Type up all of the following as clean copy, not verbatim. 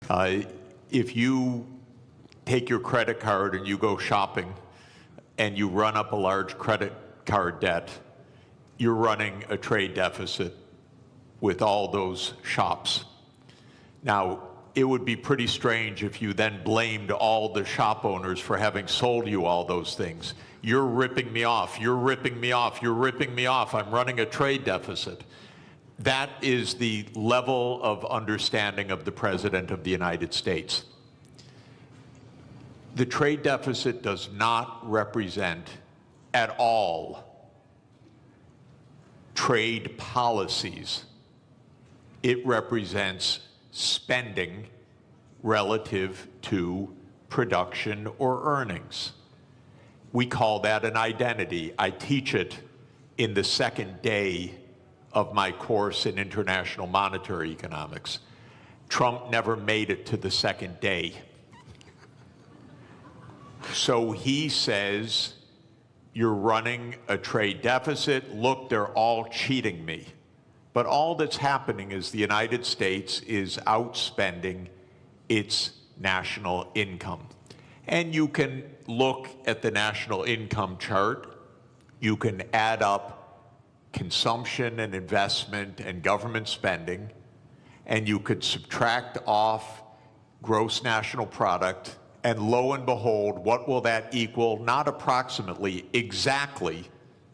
If you take your credit card and you go shopping and you run up a large credit card debt, you're running a trade deficit with all those shops. Now, it would be pretty strange if you then blamed all the shop owners for having sold you all those things. You're ripping me off, you're ripping me off, you're ripping me off, I'm running a trade deficit. That is the level of understanding of the President of the United States. The trade deficit does not represent at all trade policies. It represents spending relative to production or earnings. We call that an identity. I teach it in the second day of my course in international monetary economics. Trump never made it to the second day. So he says, you're running a trade deficit. Look, they're all cheating me. But all that's happening is the United States is outspending its national income. And you can look at the national income chart. You can add up consumption and investment and government spending, and you could subtract off gross national product, and lo and behold, what will that equal? Not approximately, exactly.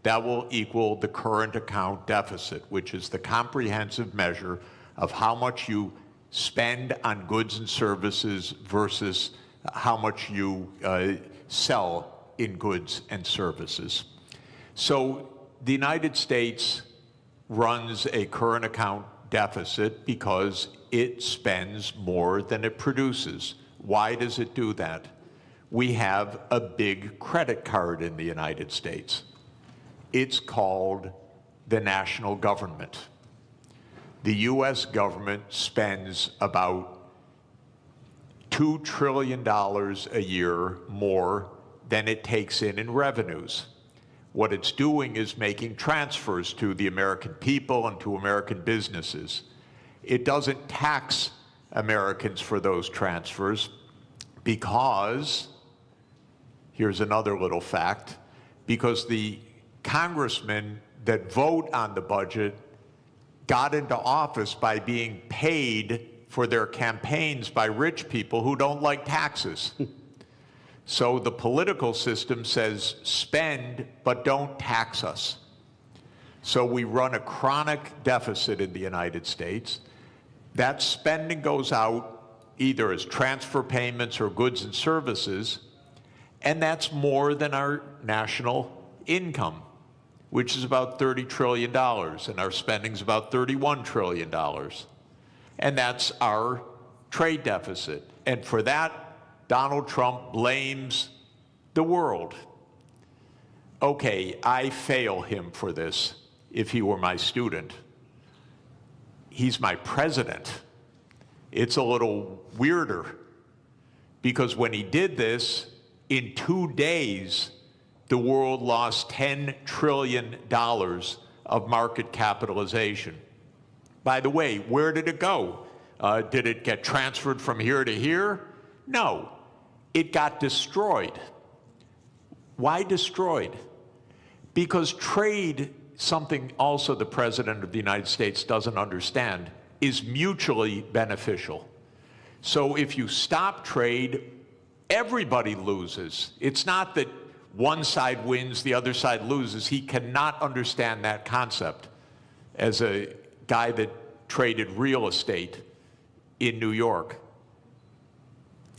That will equal the current account deficit, which is the comprehensive measure of how much you spend on goods and services versus how much you sell in goods and services. So the United States runs a current account deficit because it spends more than it produces. Why does it do that? We have a big credit card in the United States. It's called the national government. The US government spends about $2 trillion a year more than it takes in revenues. What it's doing is making transfers to the American people and to American businesses. It doesn't tax Americans for those transfers because, here's another little fact, because the congressmen that vote on the budget got into office by being paid for their campaigns by rich people who don't like taxes. So the political system says, spend, but don't tax us. So we run a chronic deficit in the United States. That spending goes out either as transfer payments or goods and services, and that's more than our national income, which is about $30 trillion, and our spending is about $31 trillion. And that's our trade deficit. And for that, Donald Trump blames the world. Okay, I fail him for this if he were my student. He's my president. It's a little weirder because when he did this, in 2 days, the world lost $10 trillion of market capitalization. By the way, where did it go? Did it get transferred from here to here? No, it got destroyed. Why destroyed? Because trade, something also the President of the United States doesn't understand, is mutually beneficial. So if you stop trade, everybody loses. It's not that one side wins, the other side loses. He cannot understand that concept as a guy that traded real estate in New York.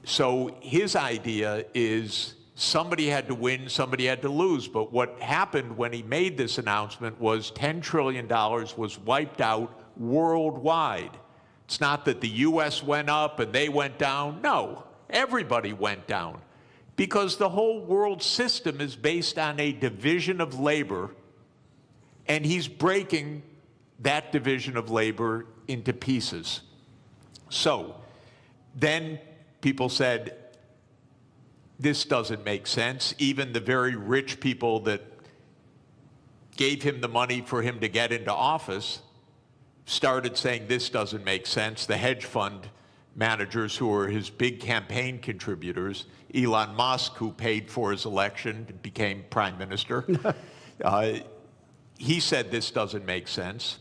So his idea is somebody had to win, somebody had to lose. But what happened when he made this announcement was $10 trillion was wiped out worldwide. It's not that the US went up and they went down. No, everybody went down because the whole world system is based on a division of labor, and he's breaking that division of labor into pieces. So then people said, this doesn't make sense. Even the very rich people that gave him the money for him to get into office started saying this doesn't make sense. The hedge fund managers who were his big campaign contributors. Elon Musk, who paid for his election, became prime minister. He said this doesn't make sense.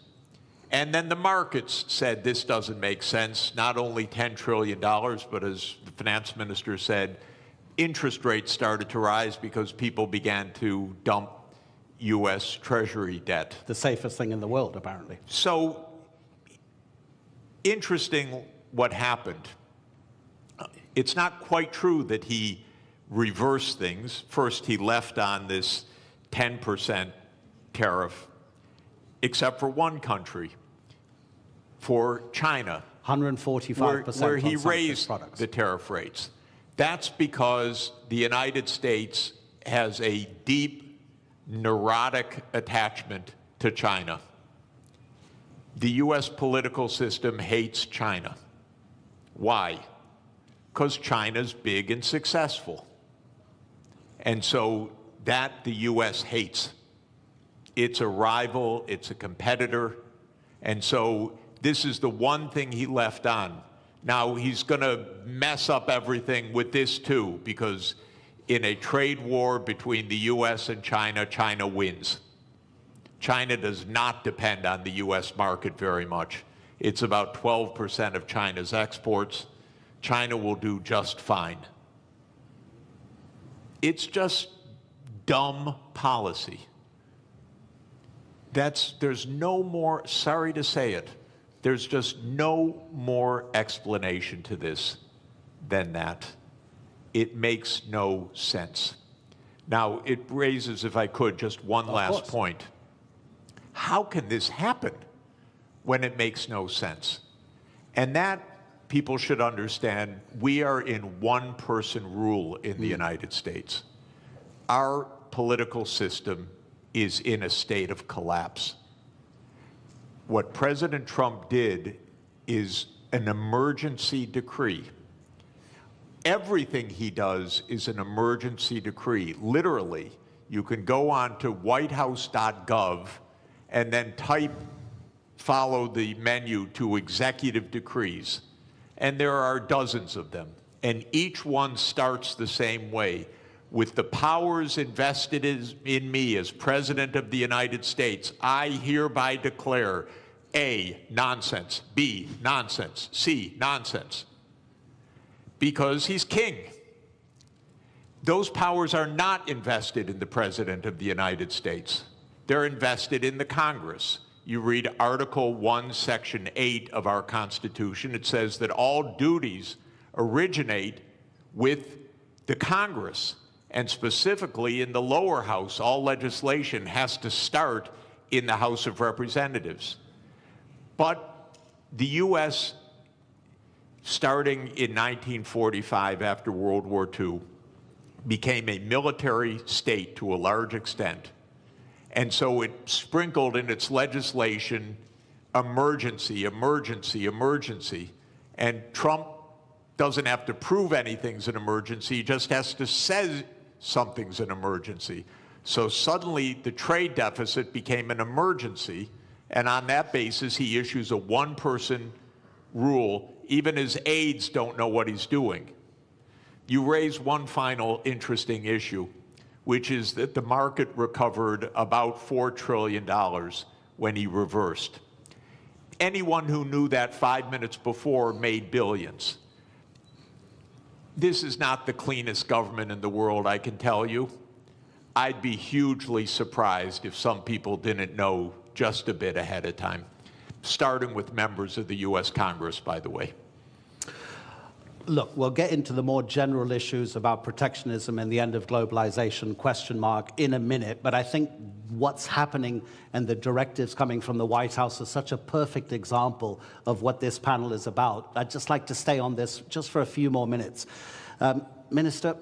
And then the markets said this doesn't make sense. Not only $10 trillion, but as the finance minister said, interest rates started to rise because people began to dump U.S. Treasury debt. The safest thing in the world, apparently. So interesting what happened. It's not quite true that he reversed things. First, he left on this 10% tariff, except for one country, for China, 145% where he on some raised products. the tariff rates. That's because the United States has a deep, neurotic attachment to China. The U.S. political system hates China. Why? Because China's big and successful. And so that the U.S. hates. It's a rival, it's a competitor, and so this is the one thing he left on. Now, he's going to mess up everything with this, too, because in a trade war between the U.S. and China, China wins. China does not depend on the U.S. market very much. It's about 12% of China's exports. China will do just fine. It's just dumb policy. There's no more, sorry to say it, there's just no more explanation to this than that. It makes no sense. Now, it raises, if I could, just one last point. How can this happen when it makes no sense? And that, people should understand, we are in one-person rule in the United States. Our political system is in a state of collapse. What President Trump did is an emergency decree. Everything he does is an emergency decree. Literally, you can go on to whitehouse.gov and then follow the menu to executive decrees. And there are dozens of them. And each one starts the same way. With the powers invested in me as President of the United States, I hereby declare A, nonsense, B, nonsense, C, nonsense. Because he's king. Those powers are not invested in the President of the United States. They're invested in the Congress. You read Article 1, Section 8 of our Constitution. It says that all duties originate with the Congress. And specifically in the lower house, all legislation has to start in the House of Representatives. But the U.S., starting in 1945 after World War II, became a military state to a large extent. And so it sprinkled in its legislation emergency, emergency, emergency. And Trump doesn't have to prove anything's an emergency, he just has to say something's an emergency. So suddenly the trade deficit became an emergency, and on that basis he issues a one-person rule. Even his aides don't know what he's doing. You raise one final interesting issue, which is that the market recovered about $4 trillion when he reversed. Anyone who knew that 5 minutes before made billions. This is not the cleanest government in the world, I can tell you. I'd be hugely surprised if some people didn't know just a bit ahead of time, starting with members of the U.S. Congress, by the way. Look, we'll get into the more general issues about protectionism and the end of globalization, question mark, in a minute. But I think what's happening and the directives coming from the White House is such a perfect example of what this panel is about. I'd just like to stay on this just for a few more minutes. Minister,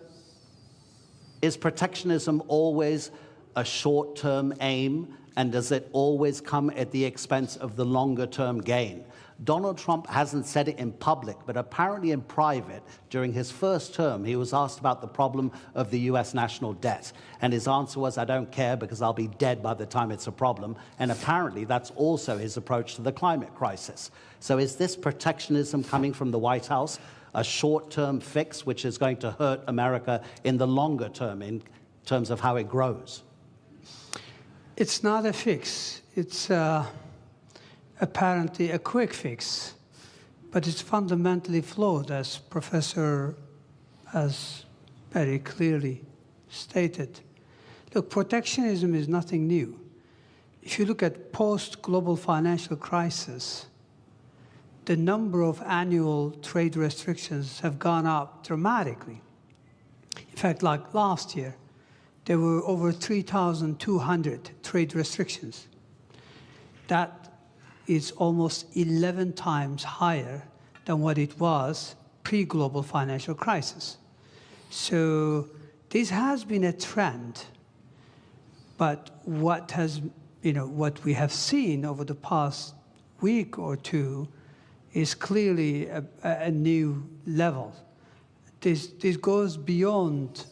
is protectionism always a short-term aim, and does it always come at the expense of the longer-term gain? Donald Trump hasn't said it in public, but apparently in private, during his first term, he was asked about the problem of the US national debt. And his answer was, I don't care because I'll be dead by the time it's a problem. And apparently that's also his approach to the climate crisis. So is this protectionism coming from the White House a short-term fix which is going to hurt America in the longer term in terms of how it grows? It's not a fix. It's apparently a quick fix, but it's fundamentally flawed, as Professor has very clearly stated. Look, protectionism is nothing new. If you look at post-global financial crisis, the number of annual trade restrictions have gone up dramatically. In fact, like last year, there were over 3,200 trade restrictions. That is almost 11 times higher than what it was pre-global financial crisis. So this has been a trend, but what we have seen over the past week or two is clearly a new level. This goes beyond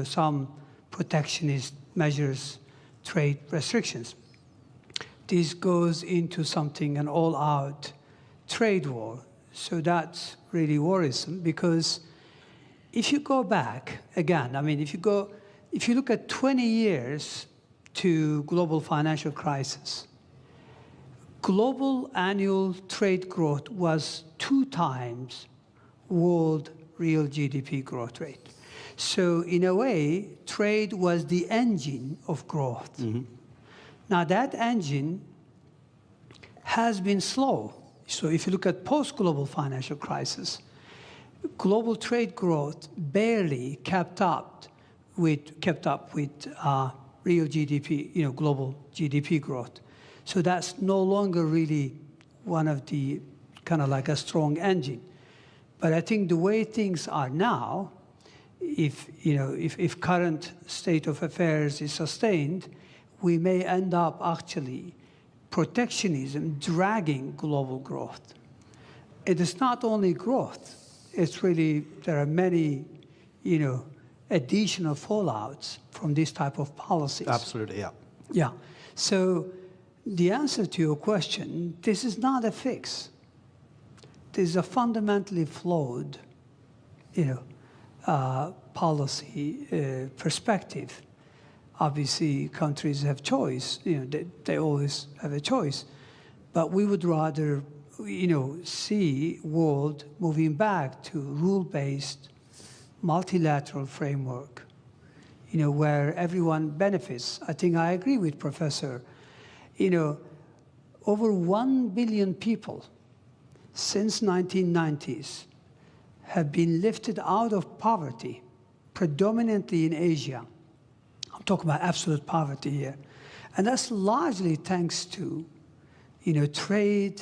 some protectionist measures, trade restrictions. This goes into something, an all-out trade war. So that's really worrisome, because if you go back, again, I mean, if you look at 20 years to global financial crisis, global annual trade growth was 2 times world real GDP growth rate. So in a way, trade was the engine of growth. Mm-hmm. Now that engine has been slow. So if you look at post-global financial crisis, global trade growth barely kept up with real GDP, global GDP growth. So that's no longer really one of the kind of like a strong engine. But I think the way things are now, if current state of affairs is sustained, we may end up actually protectionism dragging global growth. It is not only growth, it's really, there are many, additional fallouts from this type of policies. Absolutely, yeah. Yeah, so the answer to your question, this is not a fix. This is a fundamentally flawed, policy perspective. Obviously, countries have choice. They always have a choice. But we would rather, see world moving back to rule-based, multilateral framework, where everyone benefits. I think I agree with Professor. Over 1 billion people since 1990s have been lifted out of poverty, predominantly in Asia. I'm talking about absolute poverty here. And that's largely thanks to, trade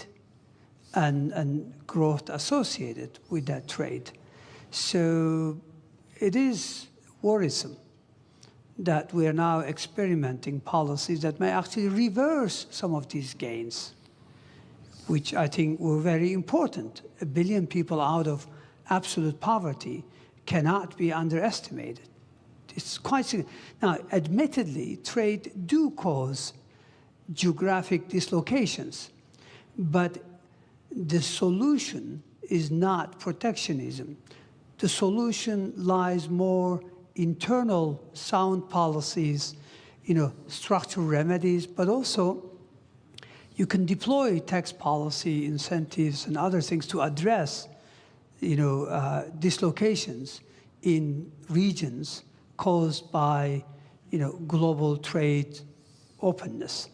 and growth associated with that trade. So it is worrisome that we are now experimenting policies that may actually reverse some of these gains, which I think were very important. 1 billion people out of absolute poverty cannot be underestimated. It's quite significant. Now, admittedly, trade do cause geographic dislocations, but the solution is not protectionism. The solution lies more internal sound policies, structural remedies, but also you can deploy tax policy incentives and other things to address, dislocations in regions caused by, global trade openness.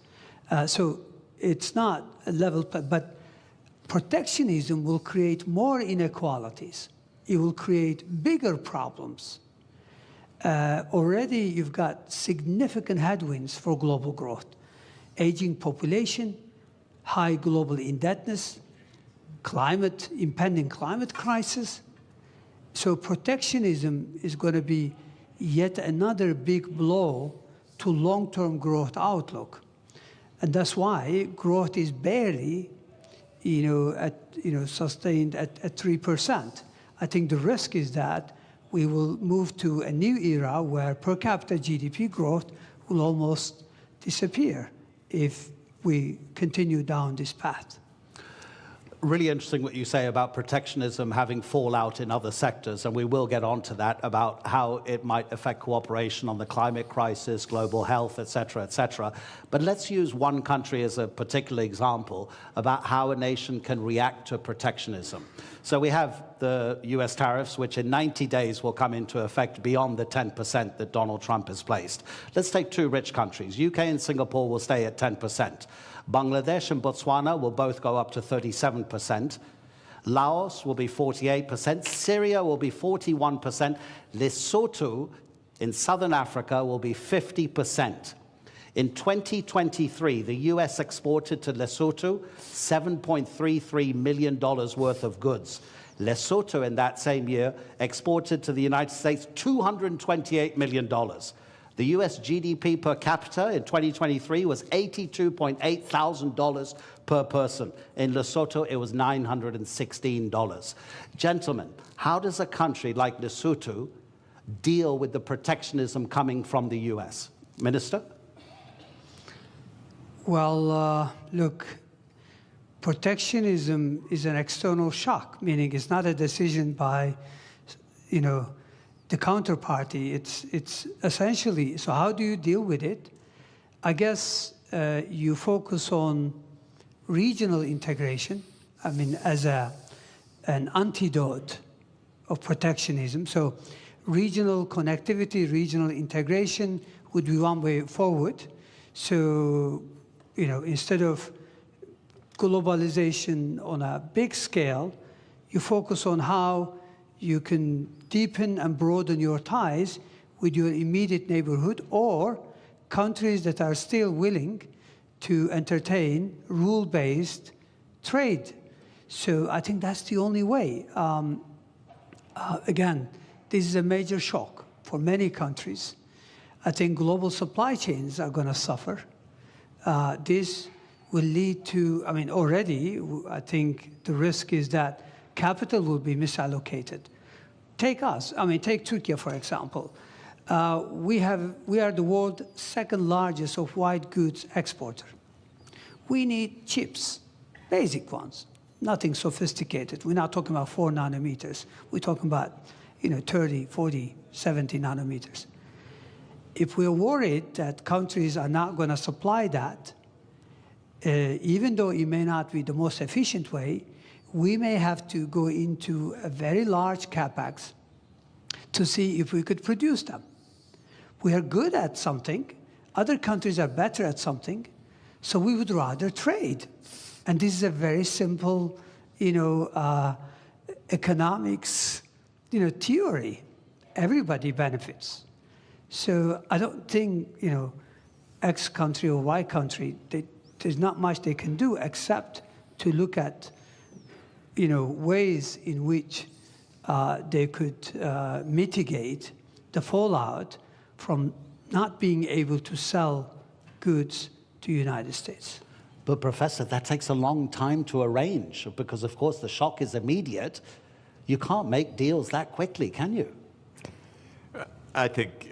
So it's not a level, but protectionism will create more inequalities. It will create bigger problems. Already you've got significant headwinds for global growth. Aging population, high global indebtedness, impending climate crisis. So protectionism is going to be yet another big blow to long-term growth outlook. And that's why growth is barely, sustained at 3%. I think the risk is that we will move to a new era where per capita GDP growth will almost disappear if we continue down this path. Really interesting what you say about protectionism having fallout in other sectors, and we will get onto that, about how it might affect cooperation on the climate crisis, global health, et cetera, et cetera. But let's use one country as a particular example about how a nation can react to protectionism. So we have the US tariffs, which in 90 days will come into effect beyond the 10% that Donald Trump has placed. Let's take two rich countries. UK and Singapore will stay at 10%. Bangladesh and Botswana will both go up to 37%. Laos will be 48%. Syria will be 41%. Lesotho in southern Africa will be 50%. In 2023, the US exported to Lesotho $7.33 million worth of goods. Lesotho in that same year exported to the United States $228 million. The US GDP per capita in 2023 was $82.8 thousand per person. In Lesotho, it was $916. Gentlemen, how does a country like Lesotho deal with the protectionism coming from the US? Minister? Well, look, protectionism is an external shock, meaning it's not a decision by, the counterparty. It's essentially, so how do you deal with it? I guess you focus on regional integration, as an antidote of protectionism. So regional connectivity, regional integration would be one way forward. So, instead of globalization on a big scale, you focus on how you can deepen and broaden your ties with your immediate neighborhood or countries that are still willing to entertain rule-based trade. So I think that's the only way. Again, this is a major shock for many countries. I think global supply chains are going to suffer. This will lead to, already, I think the risk is that capital will be misallocated. Take us, take Turkey, for example. We are the world's second largest of white goods exporter. We need chips, basic ones, nothing sophisticated. We're not talking about 4 nanometers. We're talking about, 30, 40, 70 nanometers. If we're worried that countries are not going to supply that, even though it may not be the most efficient way, we may have to go into a very large capex to see if we could produce them. We are good at something. Other countries are better at something. So we would rather trade. And this is a very simple, economics, theory. Everybody benefits. So I don't think, X country or Y country, there's not much they can do except to look at, ways in which they could mitigate the fallout from not being able to sell goods to the United States. But Professor, that takes a long time to arrange because, of course, the shock is immediate. You can't make deals that quickly, can you? I think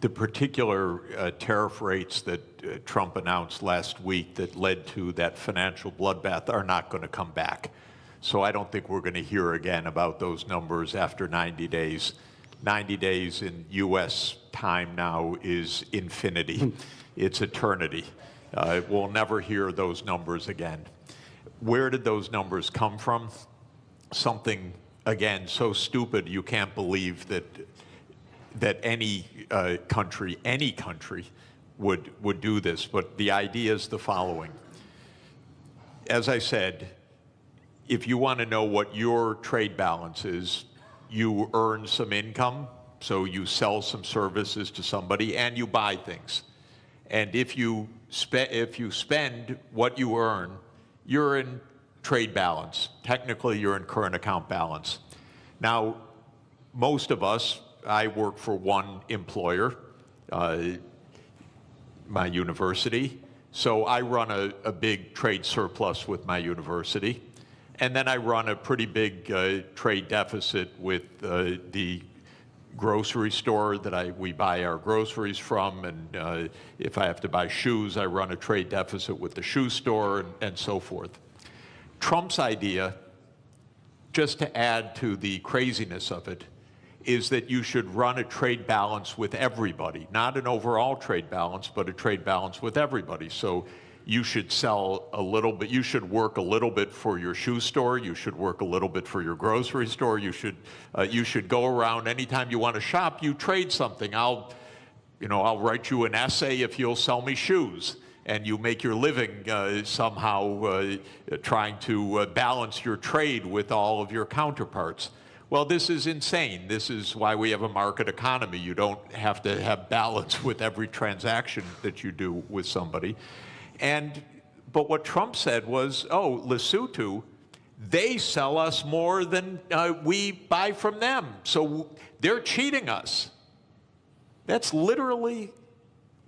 the particular tariff rates that Trump announced last week that led to that financial bloodbath are not going to come back. So I don't think we're going to hear again about those numbers after 90 days. 90 days in U.S. time now is infinity. It's eternity. We'll never hear those numbers again. Where did those numbers come from? Something, again, so stupid you can't believe that any country would do this. But the idea is the following. As I said, if you want to know what your trade balance is, you earn some income, so you sell some services to somebody, and you buy things. And if you spend what you earn, you're in trade balance. Technically, you're in current account balance. Now, most of us, I work for one employer, my university. So I run a big trade surplus with my university, and then I run a pretty big trade deficit with the grocery store that we buy our groceries from, and if I have to buy shoes, I run a trade deficit with the shoe store, and so forth. Trump's idea, just to add to the craziness of it, is that you should run a trade balance with everybody, not an overall trade balance, but a trade balance with everybody. So you should sell a little bit, you should work a little bit for your shoe store, you should work a little bit for your grocery store, you should go around anytime you want to shop, you trade something. I'll write you an essay if you'll sell me shoes. And you make your living somehow trying to balance your trade with all of your counterparts. Well, this is insane. This is why we have a market economy. You don't have to have balance with every transaction that you do with somebody. But what Trump said was, oh, Lesotho, they sell us more than we buy from them. So they're cheating us. That's literally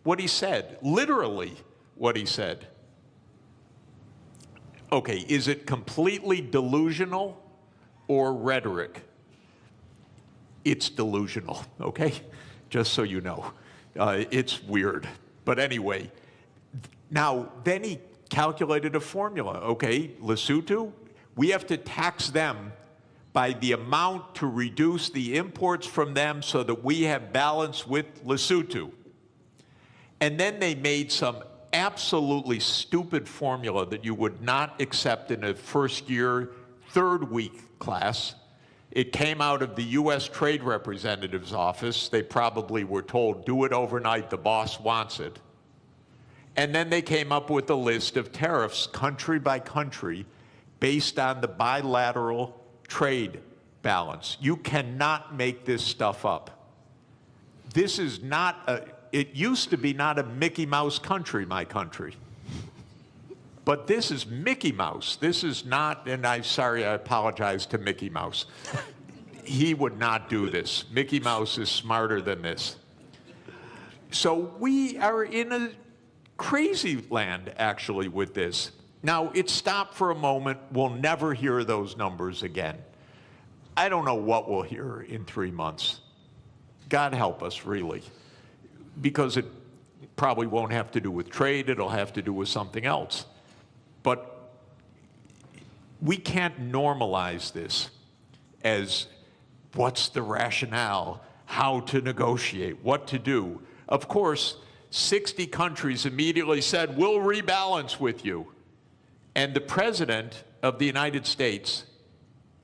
what he said. Literally what he said. Okay, is it completely delusional or rhetoric? It's delusional, okay? Just so you know. It's weird. But anyway, now, then he calculated a formula. Okay, Lesotho, we have to tax them by the amount to reduce the imports from them so that we have balance with Lesotho. And then they made some absolutely stupid formula that you would not accept in a first year, third week class. It came out of the US Trade Representative's office. They probably were told, do it overnight, the boss wants it. And then they came up with a list of tariffs, country by country, based on the bilateral trade balance. You cannot make this stuff up. This is not it used to be not a Mickey Mouse country, my country. But this is Mickey Mouse. This is not, and I'm sorry, I apologize to Mickey Mouse. He would not do this. Mickey Mouse is smarter than this. So we are in a crazy land, actually, with this. Now, it stopped for a moment. We'll never hear those numbers again. I don't know what we'll hear in 3 months. God help us, really. Because it probably won't have to do with trade. It'll have to do with something else. But we can't normalize this as what's the rationale, how to negotiate, what to do. Of course, 60 countries immediately said, we'll rebalance with you. And the President of the United States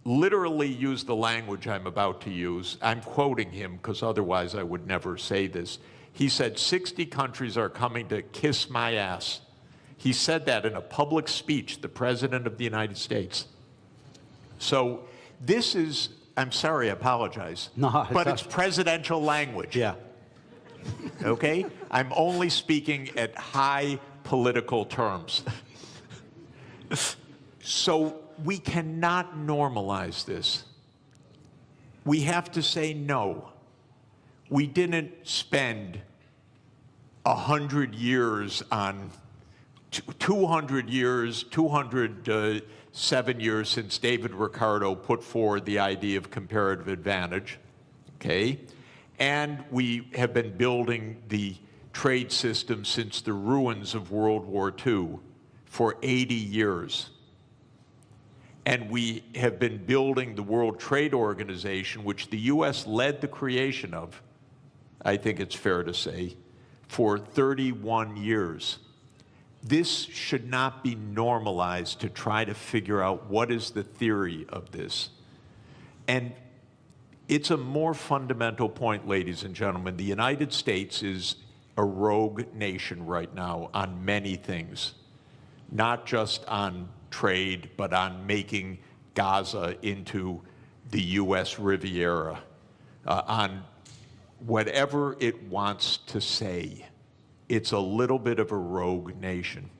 literally used the language I'm about to use. I'm quoting him because otherwise I would never say this. He said, 60 countries are coming to kiss my ass. He said that in a public speech, the President of the United States. So this is, I'm sorry, I apologize. No, but it's presidential language. Yeah. Okay? I'm only speaking at high political terms. So we cannot normalize this. We have to say no. We didn't spend 100 years on 200 years, 207 years since David Ricardo put forward the idea of comparative advantage, okay? And we have been building the trade system since the ruins of World War II for 80 years. And we have been building the World Trade Organization, which the US led the creation of, I think it's fair to say, for 31 years. This should not be normalized to try to figure out what is the theory of this. And it's a more fundamental point, ladies and gentlemen. The United States is a rogue nation right now on many things, not just on trade, but on making Gaza into the US Riviera, on whatever it wants to say. It's a little bit of a rogue nation.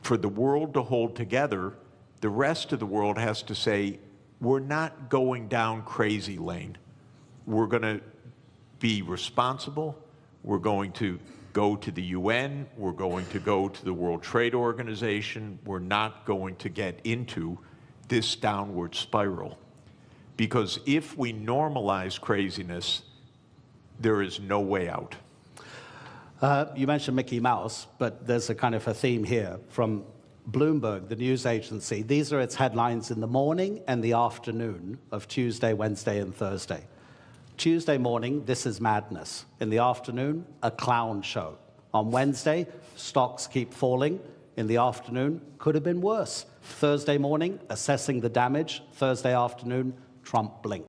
For the world to hold together, the rest of the world has to say, we're not going down crazy lane. We're going to be responsible. We're going to go to the UN, we're going to go to the World Trade Organization. We're not going to get into this downward spiral. Because if we normalize craziness, there is no way out. You mentioned Mickey Mouse, but there's a kind of a theme here from Bloomberg, the news agency. These are its headlines in the morning and the afternoon of Tuesday, Wednesday, and Thursday. Tuesday morning, this is madness. In the afternoon, a clown show. On Wednesday, stocks keep falling. In the afternoon, could have been worse. Thursday morning, assessing the damage. Thursday afternoon, Trump blinks.